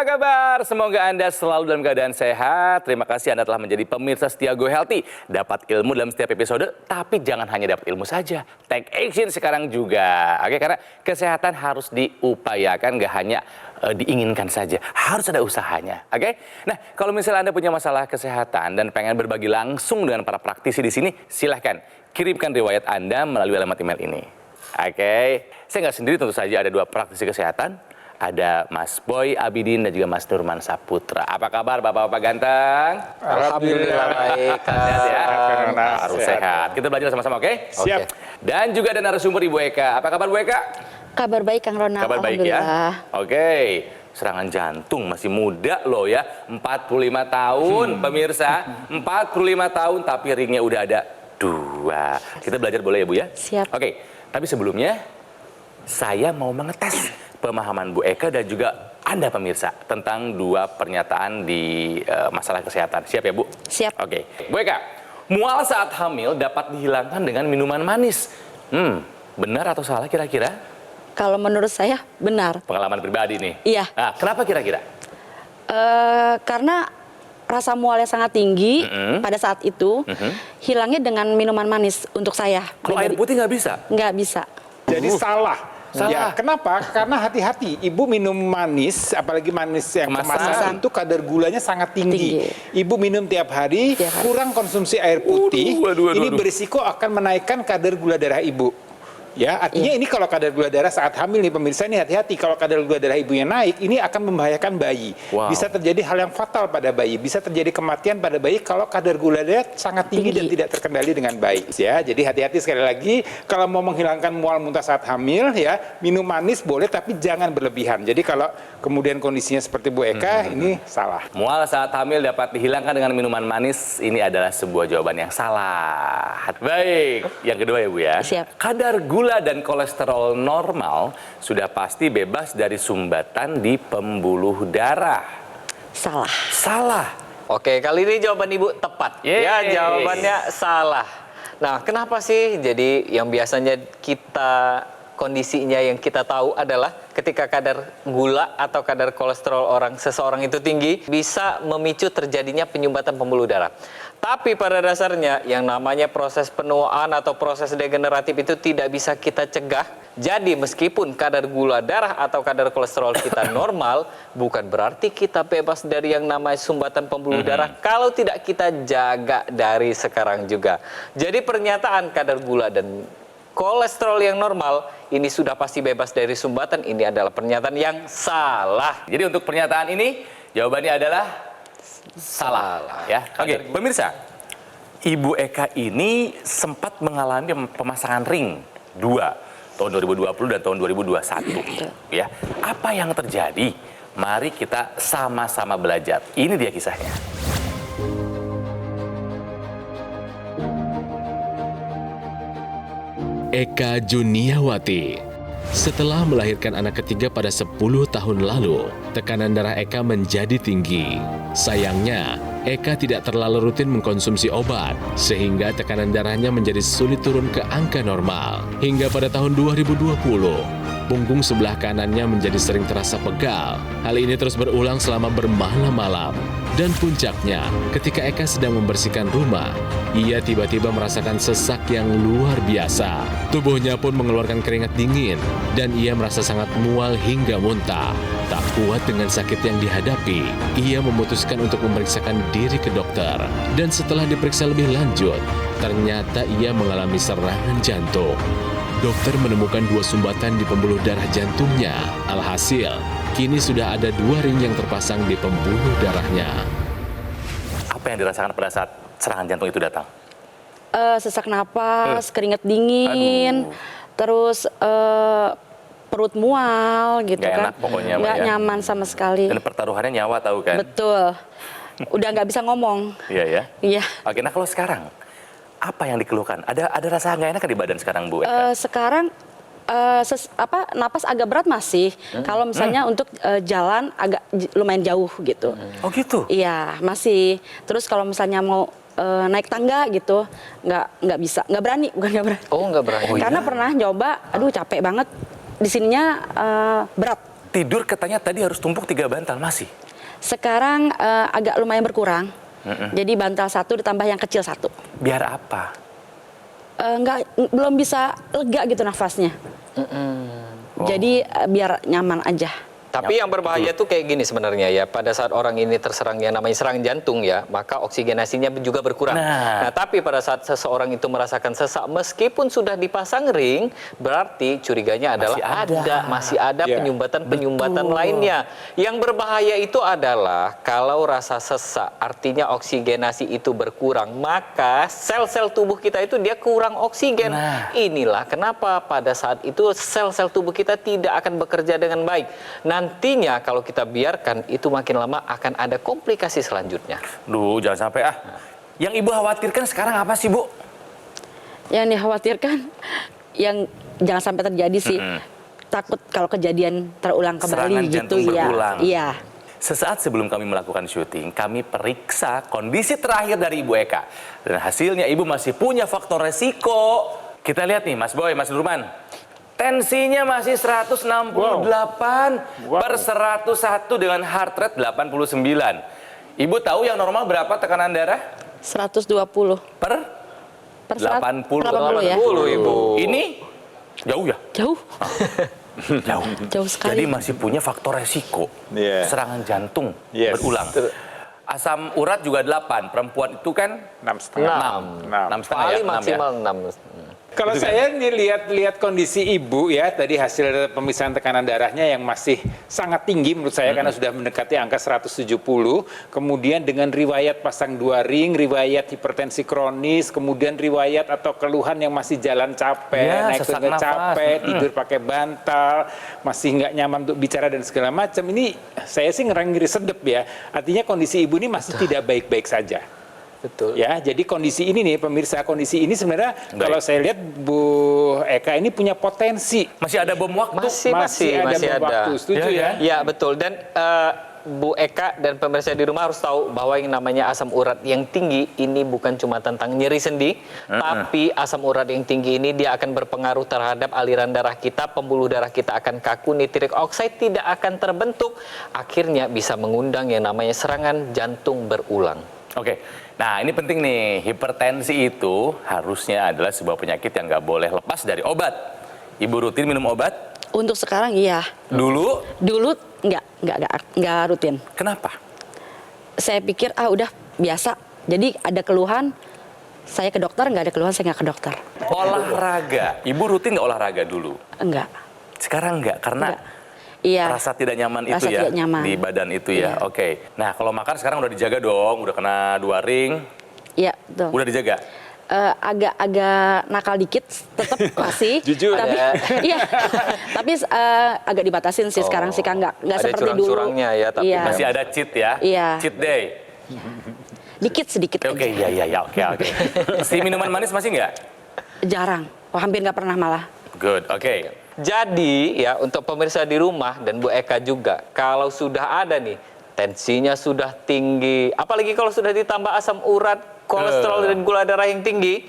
kabar? Semoga Anda selalu dalam keadaan sehat. Terima kasih Anda telah menjadi pemirsa setia Go Healthy. Dapat ilmu dalam setiap episode, tapi jangan hanya dapat ilmu saja. Take action sekarang juga. Oke, karena kesehatan harus diupayakan, gak hanya diinginkan saja. Harus ada usahanya. Oke? Nah, kalau misalnya Anda punya masalah kesehatan dan pengen berbagi langsung dengan para praktisi di sini, silahkan kirimkan riwayat Anda melalui alamat email ini. Oke? Saya nggak sendiri, tentu saja ada dua praktisi kesehatan. Ada Mas Boy Abidin dan juga Mas Nurman Saputra. Apa kabar Bapak-Bapak ganteng? Alhamdulillah baik. Sehat ya? Harus sehat. Kita belajar sama-sama, oke? Siap. Dan juga ada narasumber Ibu Eka. Apa kabar Bu Eka? Kabar baik Kang Ronald. Kabar baik ya? Oke. Serangan jantung masih muda loh ya. 45 tahun pemirsa. 45 tahun tapi ringnya udah ada 2. Kita belajar boleh ya Bu ya? Siap. Oke. Tapi sebelumnya saya mau mengetes pemahaman Bu Eka dan juga Anda pemirsa tentang dua pernyataan di masalah kesehatan. Siap ya Bu? Siap. Oke. Bu Eka, mual saat hamil dapat dihilangkan dengan minuman manis. Benar atau salah kira-kira? Kalau menurut saya benar. Pengalaman pribadi nih. Iya. Nah, kenapa kira-kira? Karena rasa mualnya sangat tinggi pada saat itu, hilangnya dengan minuman manis untuk saya. Kalau air putih nggak bisa? Nggak bisa. Jadi salah. Salah. Ya, kenapa? Karena hati-hati, ibu minum manis, apalagi manis yang kemasan itu kadar gulanya sangat tinggi. Ibu minum tiap hari, kurang konsumsi air putih, ini berisiko akan menaikkan kadar gula darah ibu. Ya, artinya ini kalau kadar gula darah saat hamil nih pemirsa, ini hati-hati, kalau kadar gula darah ibunya naik, ini akan membahayakan bayi. Bisa terjadi hal yang fatal pada bayi, bisa terjadi kematian pada bayi kalau kadar gula darah sangat tinggi dan tidak terkendali dengan baik. Ya, jadi hati-hati sekali lagi, kalau mau menghilangkan mual muntah saat hamil, ya minum manis boleh tapi jangan berlebihan. Jadi kalau kemudian kondisinya seperti Bu Eka, ini salah. Mual saat hamil dapat dihilangkan dengan minuman manis, ini adalah sebuah jawaban yang salah. Baik, yang kedua ya Bu ya. Siap. Kadar gula dan kolesterol normal sudah pasti bebas dari sumbatan di pembuluh darah. Salah. Salah. Oke, kali ini jawaban Ibu tepat. Yeay. Ya, jawabannya salah. Nah, kenapa sih? Jadi yang biasanya kondisinya yang kita tahu adalah ketika kadar gula atau kadar kolesterol seseorang itu tinggi, bisa memicu terjadinya penyumbatan pembuluh darah. Tapi pada dasarnya yang namanya proses penuaan atau proses degeneratif itu tidak bisa kita cegah. Jadi meskipun kadar gula darah atau kadar kolesterol kita normal, bukan berarti kita bebas dari yang namanya sumbatan pembuluh darah kalau tidak kita jaga dari sekarang juga. Jadi pernyataan kadar gula dan kolesterol yang normal ini sudah pasti bebas dari sumbatan, ini adalah pernyataan yang salah. Jadi untuk pernyataan ini jawabannya adalah salah. Ya. Oke, pemirsa, Ibu Eka ini sempat mengalami pemasangan ring 2 tahun 2020 dan tahun 2021. Ya, apa yang terjadi? Mari kita sama-sama belajar. Ini dia kisahnya. Eka Juniawati. Setelah melahirkan anak ketiga pada 10 tahun lalu, tekanan darah Eka menjadi tinggi. Sayangnya, Eka tidak terlalu rutin mengkonsumsi obat, sehingga tekanan darahnya menjadi sulit turun ke angka normal. Hingga pada tahun 2020, punggung sebelah kanannya menjadi sering terasa pegal. Hal ini terus berulang selama bermalam-malam. Dan puncaknya, ketika Eka sedang membersihkan rumah, ia tiba-tiba merasakan sesak yang luar biasa. Tubuhnya pun mengeluarkan keringat dingin, dan ia merasa sangat mual hingga muntah. Tak kuat dengan sakit yang dihadapi, ia memutuskan untuk memeriksakan diri ke dokter. Dan setelah diperiksa lebih lanjut, ternyata ia mengalami serangan jantung. Dokter menemukan 2 sumbatan di pembuluh darah jantungnya. Alhasil, kini sudah ada 2 ring yang terpasang di pembuluh darahnya. Apa yang dirasakan pada saat serangan jantung itu datang? Sesak napas, keringat dingin, terus perut mual gitu Nggak kan. enak pokoknya, Mbak, nggak ya. nyaman sama sekali. Dan pertaruhannya nyawa tahu kan? Betul. Udah nggak bisa ngomong. Iya ya. Iya. Oke, nah kalau sekarang apa yang dikeluhkan? Ada rasa nggak enak di badan sekarang Bu Eka? Sekarang napas agak berat masih. Kalau misalnya untuk jalan agak lumayan jauh gitu. Oh gitu? Iya, masih. Terus kalau misalnya mau naik tangga gitu, nggak bisa, nggak berani, bukan nggak berani. Oh, nggak berani. Karena pernah nyoba, aduh capek banget. Di sininya berat. tidur katanya tadi harus tumpuk 3 bantal, masih? Sekarang agak lumayan berkurang. Jadi bantal 1 ditambah yang kecil 1. Biar apa? Belum bisa lega gitu nafasnya. Jadi biar nyaman aja. Tapi yang berbahaya tuh kayak gini sebenarnya ya. Pada saat orang ini terserang yang namanya serangan jantung ya, maka oksigenasinya juga berkurang. Nah, tapi pada saat seseorang itu merasakan sesak meskipun sudah dipasang ring, berarti curiganya adalah masih ada penyumbatan lainnya. Yang berbahaya itu adalah kalau rasa sesak, artinya oksigenasi itu berkurang, maka sel-sel tubuh kita itu dia kurang oksigen. Inilah kenapa pada saat itu sel-sel tubuh kita tidak akan bekerja dengan baik. Nantinya kalau kita biarkan itu makin lama akan ada komplikasi selanjutnya. Duh, jangan sampai Yang Ibu khawatirkan sekarang apa sih, Bu? Yang dikhawatirkan yang jangan sampai terjadi sih. Takut kalau kejadian terulang kembali Serangan gitu jantung berulang. Iya. Sesaat sebelum kami melakukan syuting, kami periksa kondisi terakhir dari Ibu Eka. Dan hasilnya Ibu masih punya faktor resiko. Kita lihat nih, Mas Boy, Mas Nurman. Tensinya masih 168 per 101 dengan heart rate 89. Ibu tahu yang normal berapa tekanan darah? 120 Per 80. 80 ya. Ibu. Ini jauh ya? Jauh. Jauh sekali. Jadi masih punya faktor resiko. Serangan jantung berulang. Asam urat juga 8. Perempuan itu kan 6,5. 6,5 Paling ya? maksimal 6. Kalau saya nih lihat kondisi ibu ya, tadi hasil pemeriksaan tekanan darahnya yang masih sangat tinggi menurut saya karena sudah mendekati angka 170. Kemudian dengan riwayat pasang 2 ring, riwayat hipertensi kronis, kemudian riwayat atau keluhan yang masih jalan capek, naik turun capek, tidur pakai bantal, masih nggak nyaman untuk bicara dan segala macam. Ini saya sih ngeri sedep ya. Artinya kondisi ibu ini masih tidak baik-baik saja. Betul. Ya, jadi kondisi ini nih pemirsa, kondisi ini sebenarnya kalau saya lihat Bu Eka ini punya potensi. Masih ada bom waktu. Masih ada bom waktu. Setuju ya? Ya, betul. Dan Bu Eka dan pemirsa di rumah harus tahu bahwa yang namanya asam urat yang tinggi ini bukan cuma tentang nyeri sendi, tapi asam urat yang tinggi ini dia akan berpengaruh terhadap aliran darah kita, pembuluh darah kita akan kaku, nitric oxide tidak akan terbentuk, akhirnya bisa mengundang yang namanya serangan jantung berulang. Oke, nah ini penting nih, hipertensi itu harusnya adalah sebuah penyakit yang nggak boleh lepas dari obat. Ibu rutin minum obat? Untuk sekarang iya. Dulu Nggak rutin. kenapa? Saya pikir udah biasa. Jadi ada keluhan, saya ke dokter, nggak ada keluhan saya nggak ke dokter. Olahraga, Ibu rutin nggak olahraga dulu? Enggak. Sekarang nggak, karena Iya. rasa tidak nyaman Rasa itu ya, tidak nyaman. di badan itu ya. Iya. Oke, nah kalau makan sekarang udah dijaga dong, udah kena 2 ring, Iya, betul. udah dijaga? Agak nakal dikit, tetap masih. Jujur. Tapi, iya. Tapi agak dibatasin sih sekarang sih kan nggak Ada seperti dulu. curang-curangnya ya, tapi Iya. Masih ada cheat ya? Iya. Cheat day? Dikit sedikit. Oke, aja. iya, oke. Si minuman manis masih nggak? Jarang. Hampir nggak pernah malah. Good, oke. Jadi ya untuk pemirsa di rumah dan Bu Eka juga, kalau sudah ada nih tensinya sudah tinggi, apalagi kalau sudah ditambah asam urat, kolesterol dan gula darah yang tinggi,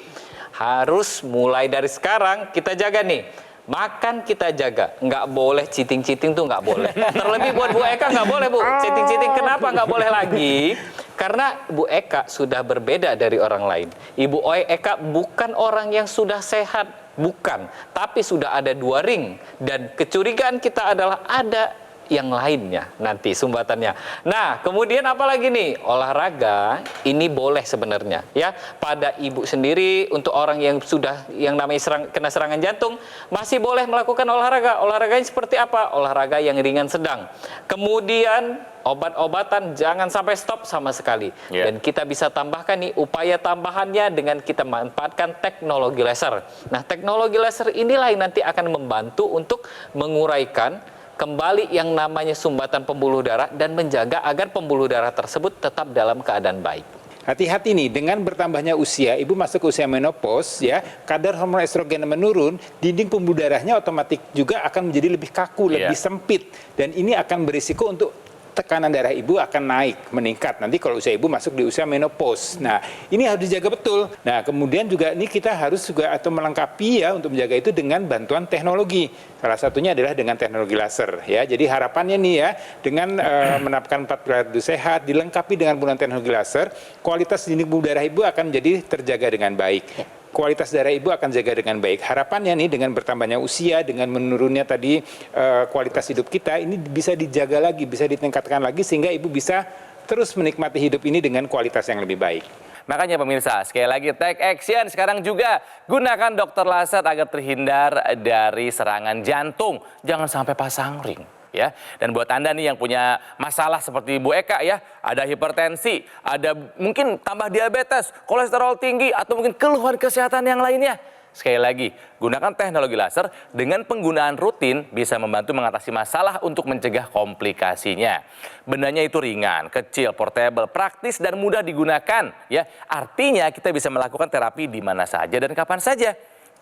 harus mulai dari sekarang kita jaga nih. Makan kita jaga, nggak boleh cheating tuh nggak boleh. Terlebih buat Bu Eka nggak boleh Bu, cheating. Kenapa nggak boleh lagi? Karena Bu Eka sudah berbeda dari orang lain. Ibu Eka bukan orang yang sudah sehat, bukan. Tapi sudah ada 2 ring dan kecurigaan kita adalah ada yang lainnya nanti sumbatannya. Nah, kemudian apalagi nih? Olahraga ini boleh sebenarnya ya. Pada ibu sendiri untuk orang yang sudah yang namanya kena serangan jantung masih boleh melakukan olahraga. Olahraganya seperti apa? Olahraga yang ringan sedang. Kemudian obat-obatan jangan sampai stop sama sekali. Dan kita bisa tambahkan nih upaya tambahannya dengan kita manfaatkan teknologi laser. Nah, teknologi laser inilah yang nanti akan membantu untuk menguraikan kembali yang namanya sumbatan pembuluh darah dan menjaga agar pembuluh darah tersebut tetap dalam keadaan baik. Hati-hati nih, dengan bertambahnya usia, ibu masuk ke usia menopause, ya, kadar hormon estrogen menurun, dinding pembuluh darahnya otomatis juga akan menjadi lebih kaku, lebih sempit, dan ini akan berisiko untuk tekanan darah ibu akan naik, meningkat. Nanti kalau usia ibu masuk di usia menopause. Nah, ini harus dijaga betul. Nah, kemudian juga ini kita harus juga atau melengkapi ya untuk menjaga itu dengan bantuan teknologi. Salah satunya adalah dengan teknologi laser ya. Jadi harapannya nih ya, dengan menerapkan 4 pilar hidup sehat dilengkapi dengan penggunaan teknologi laser, kualitas dinding pembuluh darah ibu akan jadi terjaga dengan baik. Kualitas darah ibu akan jaga dengan baik. Harapannya nih dengan bertambahnya usia, dengan menurunnya tadi kualitas hidup kita, ini bisa dijaga lagi, bisa ditingkatkan lagi sehingga ibu bisa terus menikmati hidup ini dengan kualitas yang lebih baik. Makanya pemirsa, sekali lagi take action sekarang juga. Gunakan dokter laser agar terhindar dari serangan jantung. Jangan sampai pasang ring. Ya, dan buat Anda nih yang punya masalah seperti Bu Eka ya, ada hipertensi, ada mungkin tambah diabetes, kolesterol tinggi, atau mungkin keluhan kesehatan yang lainnya. Sekali lagi, gunakan teknologi laser dengan penggunaan rutin bisa membantu mengatasi masalah untuk mencegah komplikasinya. Bendanya itu ringan, kecil, portable, praktis, dan mudah digunakan. Ya, artinya kita bisa melakukan terapi di mana saja dan kapan saja.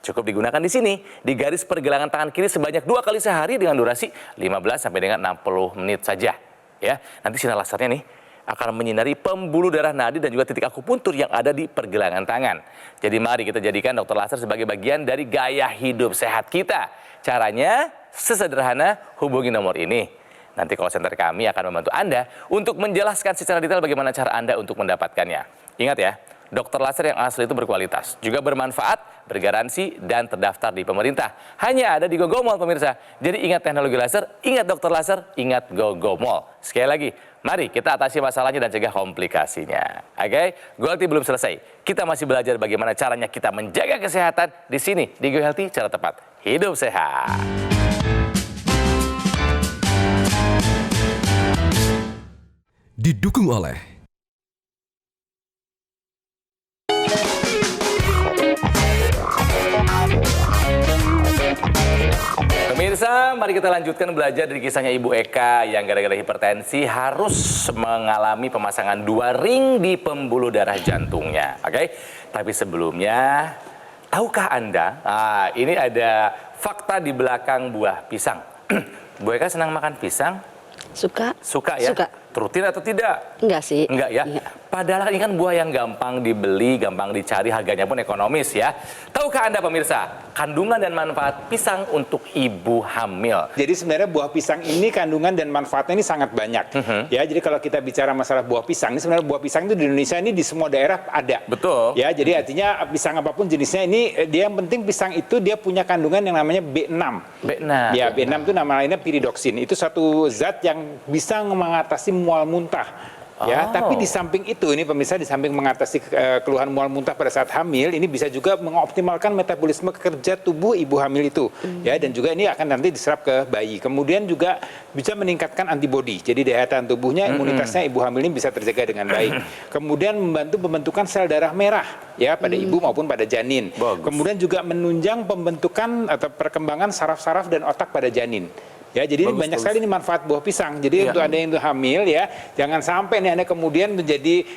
Cukup digunakan di sini, di garis pergelangan tangan kiri sebanyak 2 kali sehari dengan durasi 15 sampai dengan 60 menit saja. Ya, nanti sinar lasernya nih akan menyinari pembuluh darah nadi dan juga titik akupuntur yang ada di pergelangan tangan. Jadi mari kita jadikan dokter laser sebagai bagian dari gaya hidup sehat kita. Caranya sesederhana, hubungi nomor ini. Nanti call center kami akan membantu Anda untuk menjelaskan secara detail bagaimana cara Anda untuk mendapatkannya. Ingat ya, dokter laser yang asli itu berkualitas, juga bermanfaat, bergaransi, dan terdaftar di pemerintah. Hanya ada di GoGo Mall pemirsa. Jadi ingat teknologi laser, ingat dokter laser, ingat GoGo Mall. Sekali lagi, mari kita atasi masalahnya dan cegah komplikasinya. Oke, Go-Healthy belum selesai. Kita masih belajar bagaimana caranya kita menjaga kesehatan di sini di Go-Healthy cara tepat. Hidup sehat. Didukung oleh Pemirsa, mari kita lanjutkan belajar dari kisahnya Ibu Eka yang gara-gara hipertensi harus mengalami pemasangan 2 ring di pembuluh darah jantungnya. Oke, tapi sebelumnya, tahukah Anda, ini ada fakta di belakang buah pisang. Bu Eka senang makan pisang? Suka? Suka ya? Suka. Rutin atau tidak? Enggak sih. Enggak ya? Enggak. Padahal ini kan buah yang gampang dibeli, gampang dicari, harganya pun ekonomis ya. Tahukah Anda pemirsa, kandungan dan manfaat pisang untuk ibu hamil? Jadi sebenarnya buah pisang ini kandungan dan manfaatnya ini sangat banyak. Ya, jadi kalau kita bicara masalah buah pisang, ini sebenarnya buah pisang itu di Indonesia ini di semua daerah ada. Betul. Ya, jadi artinya pisang apapun jenisnya ini dia yang penting pisang itu dia punya kandungan yang namanya B6. B6. Ya, B6 itu nama lainnya piridoksin. Itu satu zat yang bisa mengatasi mual muntah. Ya, tapi di samping itu ini pemirsa, di samping mengatasi keluhan mual muntah pada saat hamil, ini bisa juga mengoptimalkan metabolisme kerja tubuh ibu hamil itu. Ya, dan juga ini akan nanti diserap ke bayi. Kemudian juga bisa meningkatkan antibodi. Jadi daya tahan tubuhnya, imunitasnya ibu hamil ini bisa terjaga dengan baik. Kemudian membantu pembentukan sel darah merah ya pada ibu maupun pada janin. Bagus. Kemudian juga menunjang pembentukan atau perkembangan saraf-saraf dan otak pada janin. Ya, jadi ini banyak sekali nih manfaat buah pisang. Jadi untuk Anda yang hamil ya, jangan sampai nih Anda kemudian menjadi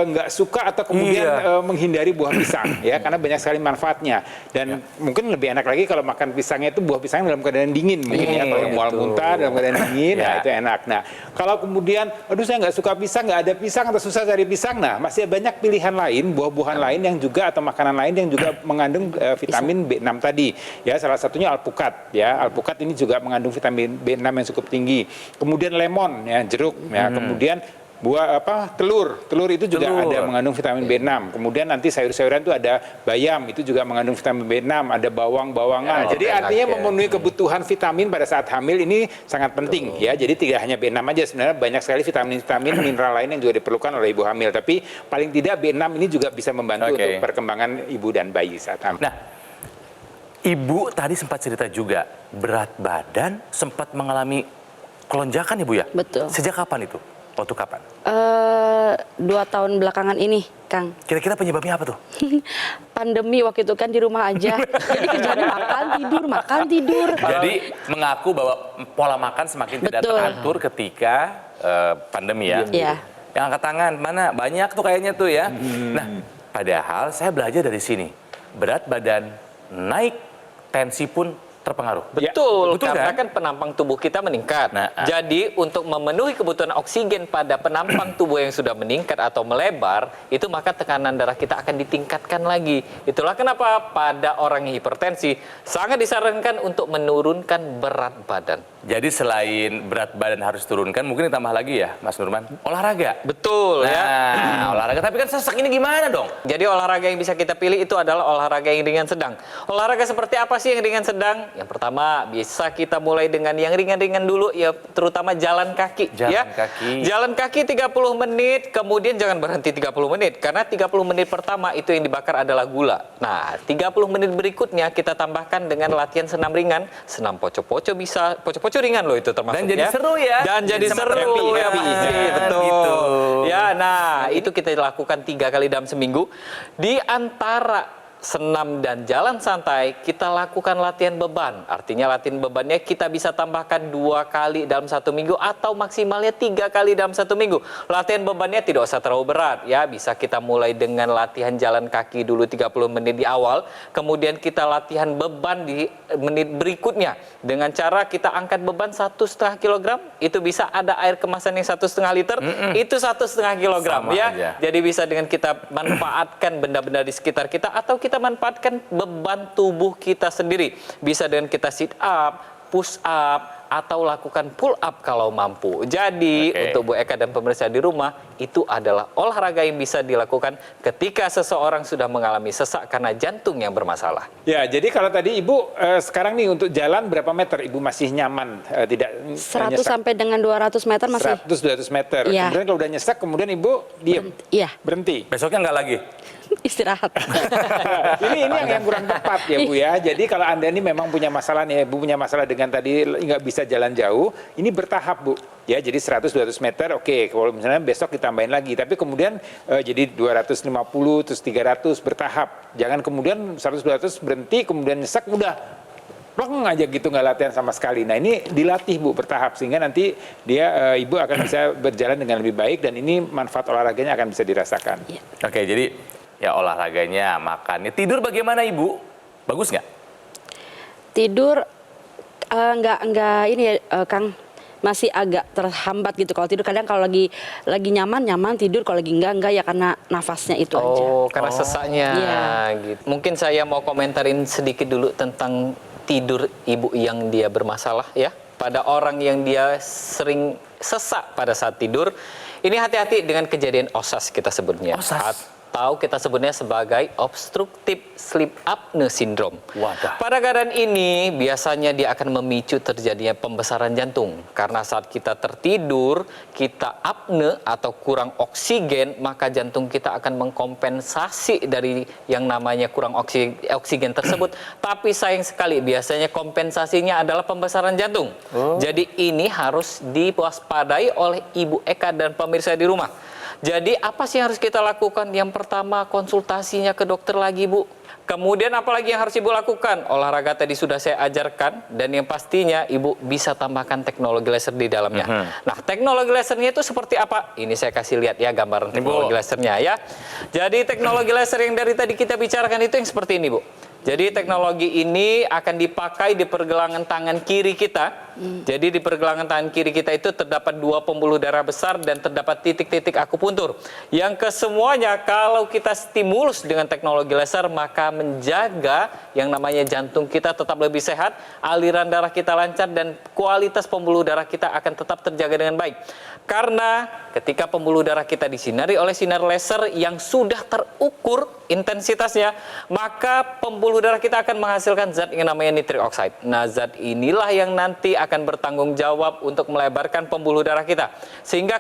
nggak suka atau kemudian menghindari buah pisang ya, karena banyak sekali manfaatnya. Dan mungkin lebih enak lagi kalau makan pisangnya itu buah pisang dalam keadaan dingin mungkin ya, kalau mual muntah dalam keadaan dingin, nah itu enak. Nah, kalau kemudian aduh saya nggak suka pisang, nggak ada pisang atau susah cari pisang, nah masih banyak pilihan lain, buah-buahan lain yang juga atau makanan lain yang juga mengandung vitamin B6 tadi. Ya, salah satunya alpukat ya. Alpukat ini juga mengandung vitamin B6 yang cukup tinggi. Kemudian lemon ya, jeruk ya. Kemudian buah telur itu juga ada mengandung vitamin B6. Kemudian nanti sayur-sayuran itu ada bayam, itu juga mengandung vitamin B6, ada bawang-bawangan. Jadi artinya memenuhi kebutuhan vitamin pada saat hamil ini sangat penting ya. Jadi tidak hanya B6 aja, sebenarnya banyak sekali vitamin-vitamin mineral lain yang juga diperlukan oleh ibu hamil. Tapi paling tidak B6 ini juga bisa membantu untuk perkembangan ibu dan bayi saat hamil. Nah, Ibu tadi sempat cerita juga berat badan sempat mengalami kelonjakan Ibu ya? Betul. Sejak kapan itu? Waktu kapan? 2 tahun belakangan ini, Kang. Kira-kira penyebabnya apa tuh? Pandemi waktu itu kan di rumah aja. Jadi kerjanya makan tidur. Jadi mengaku bahwa pola makan semakin tidak teratur ketika pandemi ya? Iya. Yang angkat tangan, mana? Banyak tuh kayaknya tuh ya. Nah, padahal saya belajar dari sini. Berat badan naik, tensi pun terpengaruh. Betul, Betul karena kan? kan penampang tubuh kita meningkat. Nah, Jadi untuk memenuhi kebutuhan oksigen pada penampang tubuh yang sudah meningkat atau melebar, itu maka tekanan darah kita akan ditingkatkan lagi. Itulah kenapa pada orang yang hipertensi sangat disarankan untuk menurunkan berat badan. Jadi selain berat badan harus turunkan, mungkin ditambah lagi ya, Mas Nurman, olahraga. Betul ya. Nah, olahraga. Tapi kan sesak ini gimana dong? Jadi olahraga yang bisa kita pilih itu adalah olahraga yang ringan sedang. Olahraga seperti apa sih yang ringan sedang? Yang pertama bisa kita mulai dengan yang ringan-ringan dulu ya, terutama jalan kaki. Jalan ya. kaki. Jalan kaki 30 menit, kemudian jangan berhenti 30 menit. Karena 30 menit pertama itu yang dibakar adalah gula. Nah, 30 menit berikutnya kita tambahkan dengan latihan senam ringan. Senam poco-poco bisa, poco-poco ringan loh itu termasuk. Dan jadi seru ya. Dan jadi Sama seru happy, ya happy. pasti, Nah, betul. gitu. Ya, nah itu kita lakukan 3 kali dalam seminggu. Di antara senam dan jalan santai, kita lakukan latihan beban. Artinya latihan bebannya kita bisa tambahkan 2 kali dalam 1 minggu atau maksimalnya 3 kali dalam 1 minggu. Latihan bebannya tidak usah terlalu berat ya. Bisa kita mulai dengan latihan jalan kaki dulu 30 menit di awal. Kemudian kita latihan beban di menit berikutnya. Dengan cara kita angkat beban 1,5 kg. Itu bisa ada air kemasan yang 1,5 liter. Itu 1,5 kg Sama ya. aja. Jadi bisa dengan kita manfaatkan benda-benda di sekitar kita atau kita manfaatkan beban tubuh kita sendiri. Bisa dengan kita sit up, push up, atau lakukan pull up kalau mampu. Jadi untuk Bu Eka dan pemirsa di rumah, itu adalah olahraga yang bisa dilakukan ketika seseorang sudah mengalami sesak karena jantung yang bermasalah. Ya, jadi kalau tadi Ibu sekarang nih untuk jalan berapa meter Ibu masih nyaman, tidak 100 nyesek? sampai dengan 200 meter masih. 100-200 meter. Iya. Kemudian kalau udah nyesek, kemudian Ibu diem, Iya, berhenti. Besoknya nggak lagi. istirahat. ini yang kurang tepat ya Bu ya. Jadi kalau Anda ini memang punya masalah nih, Bu punya masalah dengan tadi nggak bisa jalan jauh, ini bertahap Bu. Ya, jadi 100-200 meter, oke. Kalau misalnya besok ditambahin lagi, tapi kemudian jadi 250, terus 300 bertahap. Jangan kemudian 100-200 berhenti, kemudian nyesek, udah plong aja gitu nggak latihan sama sekali. Nah ini dilatih Bu bertahap sehingga nanti dia Ibu akan bisa berjalan dengan lebih baik dan ini manfaat olahraganya akan bisa dirasakan. Oke, jadi ya olahraganya, makannya, tidur bagaimana Ibu? Bagus nggak? Tidur nggak ini ya Kang, masih agak terhambat gitu kalau tidur. Kadang kalau lagi nyaman tidur, kalau lagi enggak ya karena nafasnya itu aja. Oh, karena sesaknya Iya. gitu. Mungkin saya mau komentarin sedikit dulu tentang tidur ibu yang dia bermasalah ya. Pada orang yang dia sering sesak pada saat tidur, ini hati-hati dengan kejadian OSAS kita sebutnya. OSAS? Atau kita sebutnya sebagai obstructive sleep apnea syndrome. Wadah. Pada keadaan ini biasanya dia akan memicu terjadinya pembesaran jantung. Karena saat kita tertidur, kita apne atau kurang oksigen, maka jantung kita akan mengkompensasi dari yang namanya kurang oksigen tersebut. Tapi sayang sekali biasanya kompensasinya adalah pembesaran jantung. Jadi ini harus diwaspadai oleh Ibu Eka dan pemirsa di rumah. Jadi apa sih yang harus kita lakukan? Yang pertama konsultasinya ke dokter lagi Bu. Kemudian apalagi yang harus Ibu lakukan? Olahraga tadi sudah saya ajarkan dan yang pastinya Ibu bisa tambahkan teknologi laser di dalamnya. Nah teknologi lasernya itu seperti apa? Ini saya kasih lihat ya gambaran teknologi lasernya ya. Jadi teknologi laser yang dari tadi kita bicarakan itu yang seperti ini Bu. Jadi teknologi ini akan dipakai di pergelangan tangan kiri kita. Jadi di pergelangan tangan kiri kita itu terdapat 2 pembuluh darah besar dan terdapat titik-titik akupuntur. Yang kesemuanya kalau kita stimulus dengan teknologi laser maka menjaga yang namanya jantung kita tetap lebih sehat, aliran darah kita lancar dan kualitas pembuluh darah kita akan tetap terjaga dengan baik. Karena ketika pembuluh darah kita disinari oleh sinar laser yang sudah terukur intensitasnya, maka pembuluh darah kita akan menghasilkan zat yang namanya nitric oxide. Nah, zat inilah yang nanti akan bertanggung jawab untuk melebarkan pembuluh darah kita. Sehingga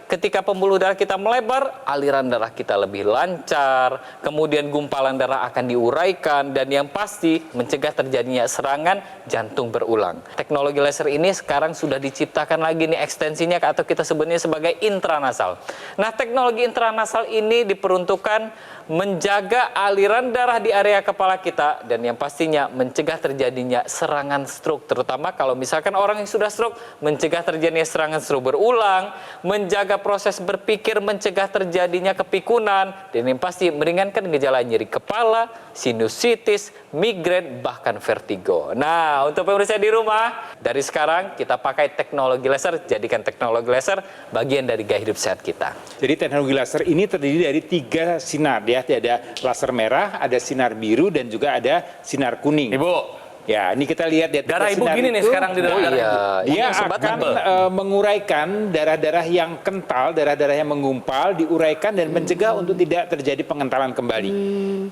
ketika pembuluh darah kita melebar, aliran darah kita lebih lancar, kemudian gumpalan darah akan diuraikan, dan yang pasti mencegah terjadinya serangan jantung berulang. Teknologi laser ini sekarang sudah diciptakan lagi nih ekstensinya atau kita sebutnya sebagai intranasal. Nah, teknologi intranasal ini diperuntukkan menjaga aliran darah di area kepala kita dan yang pastinya mencegah terjadinya serangan stroke, terutama kalau misalkan orang yang sudah stroke, mencegah terjadinya serangan stroke berulang, menjaga proses berpikir mencegah terjadinya kepikunan, dan yang pasti meringankan gejala nyeri kepala, sinusitis, migrain, bahkan vertigo. Nah, untuk pemirsa di rumah, dari sekarang kita pakai teknologi laser, jadikan teknologi laser bagian dari gaya hidup sehat kita. Jadi teknologi laser ini terdiri dari 3 sinar ya. Ada laser merah, ada sinar biru, dan juga ada sinar kuning. Ibu, Ya, ini kita lihat ya. darah ibu gini nih sekarang di dalam darah ibu. Dia Sobat akan Nabel. menguraikan darah-darah yang kental, darah-darah yang menggumpal, diuraikan dan mencegah untuk tidak terjadi pengentalan kembali.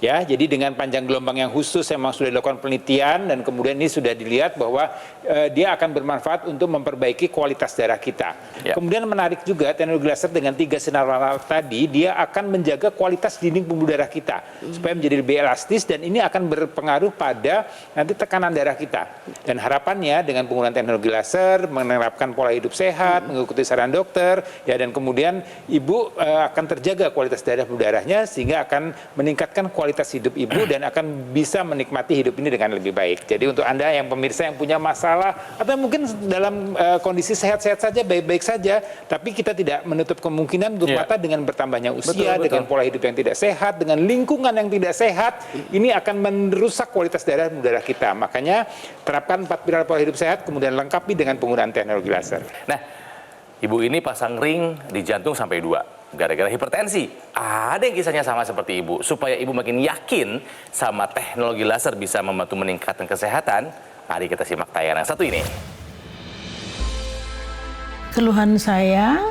Ya, jadi dengan panjang gelombang yang khusus memang sudah dilakukan penelitian, dan kemudian ini sudah dilihat bahwa dia akan bermanfaat untuk memperbaiki kualitas darah kita. Ya. Kemudian menarik juga teknologi laser dengan 3 sinar warna tadi, dia akan menjaga kualitas dinding pembuluh darah kita supaya menjadi lebih elastis, dan ini akan berpengaruh pada nanti tekanan darah kita. Dan harapannya dengan penggunaan teknologi laser, menerapkan pola hidup sehat, mengikuti saran dokter, ya, dan kemudian ibu akan terjaga kualitas darahnya sehingga akan meningkatkan kualitas hidup ibu dan akan bisa menikmati hidup ini dengan lebih baik. Jadi untuk Anda yang pemirsa yang punya masalah atau mungkin dalam kondisi sehat-sehat saja, baik-baik saja, tapi kita tidak menutup kemungkinan untuk mata dengan bertambahnya usia, dengan pola hidup yang tidak sehat, dengan lingkungan yang tidak sehat, ini akan merusak kualitas darah kita. Makanya terapkan 4 pilar pola hidup sehat, kemudian lengkapi dengan penggunaan teknologi laser. Nah, ibu ini pasang ring di jantung sampai 2 gara-gara hipertensi. Ada yang kisahnya sama seperti ibu. Supaya ibu makin yakin sama teknologi laser bisa membantu meningkatkan kesehatan, mari kita simak tayangan yang satu ini. Keluhan saya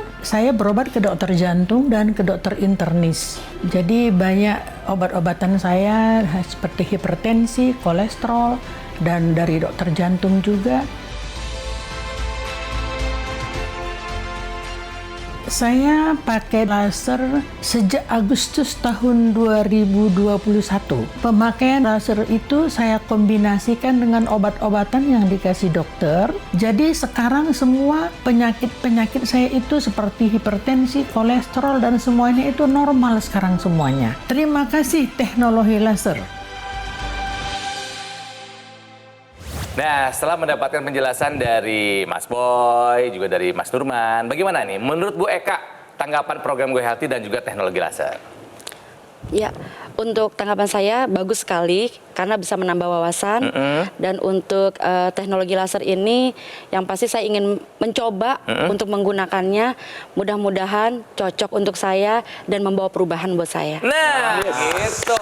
berobat ke dokter jantung dan ke dokter internis. Jadi banyak obat-obatan saya seperti hipertensi, kolesterol, dan dari dokter jantung juga. Saya pakai laser sejak Agustus tahun 2021. Pemakaian laser itu saya kombinasikan dengan obat-obatan yang dikasih dokter. Jadi sekarang semua penyakit-penyakit saya itu seperti hipertensi, kolesterol, dan semuanya itu normal sekarang semuanya. Terima kasih teknologi laser. Nah, setelah mendapatkan penjelasan dari Mas Boy, juga dari Mas Nurman, bagaimana nih menurut Bu Eka tanggapan program Go Healthy dan juga teknologi laser? Ya, untuk tanggapan saya bagus sekali karena bisa menambah wawasan, dan untuk teknologi laser ini yang pasti saya ingin mencoba untuk menggunakannya, mudah-mudahan cocok untuk saya dan membawa perubahan buat saya. Nah, gitu.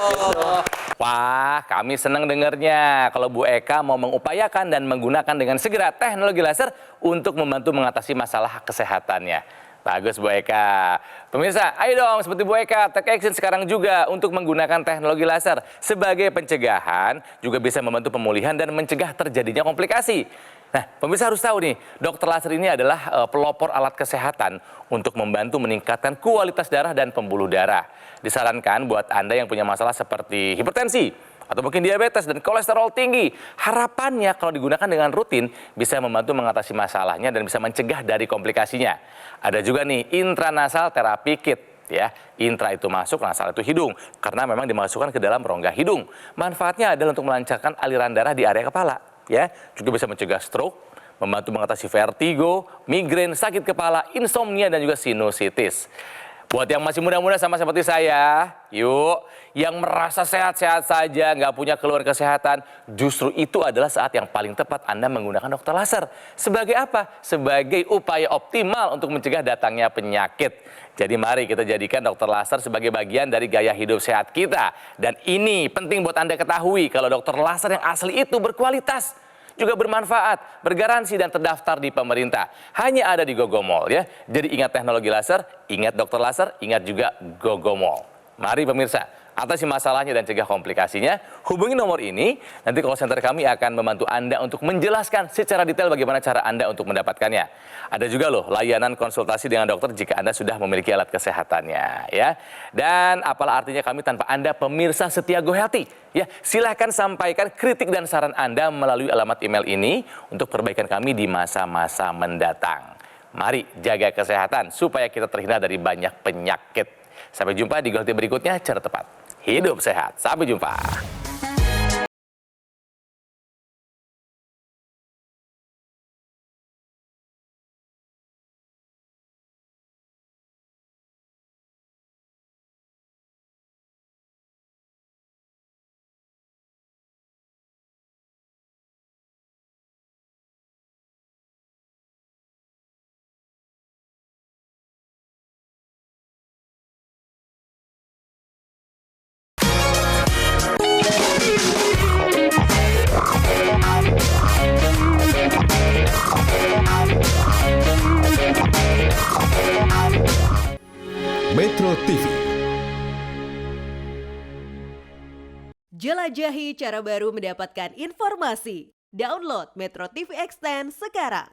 Wah, kami senang dengarnya kalau Bu Eka mau mengupayakan dan menggunakan dengan segera teknologi laser untuk membantu mengatasi masalah kesehatannya. Bagus Bu Eka. Pemirsa, ayo dong seperti Bu Eka, take action sekarang juga untuk menggunakan teknologi laser sebagai pencegahan, juga bisa membantu pemulihan dan mencegah terjadinya komplikasi. Nah, pemirsa harus tahu nih, dokter laser ini adalah pelopor alat kesehatan untuk membantu meningkatkan kualitas darah dan pembuluh darah. Disarankan buat Anda yang punya masalah seperti hipertensi, atau mungkin diabetes dan kolesterol tinggi. Harapannya kalau digunakan dengan rutin bisa membantu mengatasi masalahnya dan bisa mencegah dari komplikasinya. Ada juga nih intranasal terapi kit. Ya, intra itu masuk, nasal itu hidung, karena memang dimasukkan ke dalam rongga hidung. Manfaatnya adalah untuk melancarkan aliran darah di area kepala. Ya, juga bisa mencegah stroke, membantu mengatasi vertigo, migrain, sakit kepala, insomnia, dan juga sinusitis. Buat yang masih muda-muda sama seperti saya, yuk, yang merasa sehat-sehat saja, nggak punya keluhan kesehatan, justru itu adalah saat yang paling tepat Anda menggunakan dokter laser. Sebagai apa? Sebagai upaya optimal untuk mencegah datangnya penyakit. Jadi mari kita jadikan dokter laser sebagai bagian dari gaya hidup sehat kita. Dan ini penting buat Anda ketahui, kalau dokter laser yang asli itu berkualitas, juga bermanfaat, bergaransi, dan terdaftar di pemerintah. Hanya ada di Gogomall ya. Jadi ingat teknologi laser, ingat dokter laser, ingat juga Gogomall. Mari pemirsa, atasi masalahnya dan cegah komplikasinya, hubungi nomor ini. Nanti call center kami akan membantu Anda untuk menjelaskan secara detail bagaimana cara Anda untuk mendapatkannya. Ada juga loh layanan konsultasi dengan dokter jika Anda sudah memiliki alat kesehatannya ya. Dan apalah artinya kami tanpa Anda pemirsa setia Go Healthy. Ya, silahkan sampaikan kritik dan saran Anda melalui alamat email ini untuk perbaikan kami di masa-masa mendatang. Mari jaga kesehatan supaya kita terhindar dari banyak penyakit. Sampai jumpa di Go Healthy berikutnya, cara tepat hidup sehat. Sampai jumpa. Jelajahi cara baru mendapatkan informasi. Download Metro TV Extend sekarang.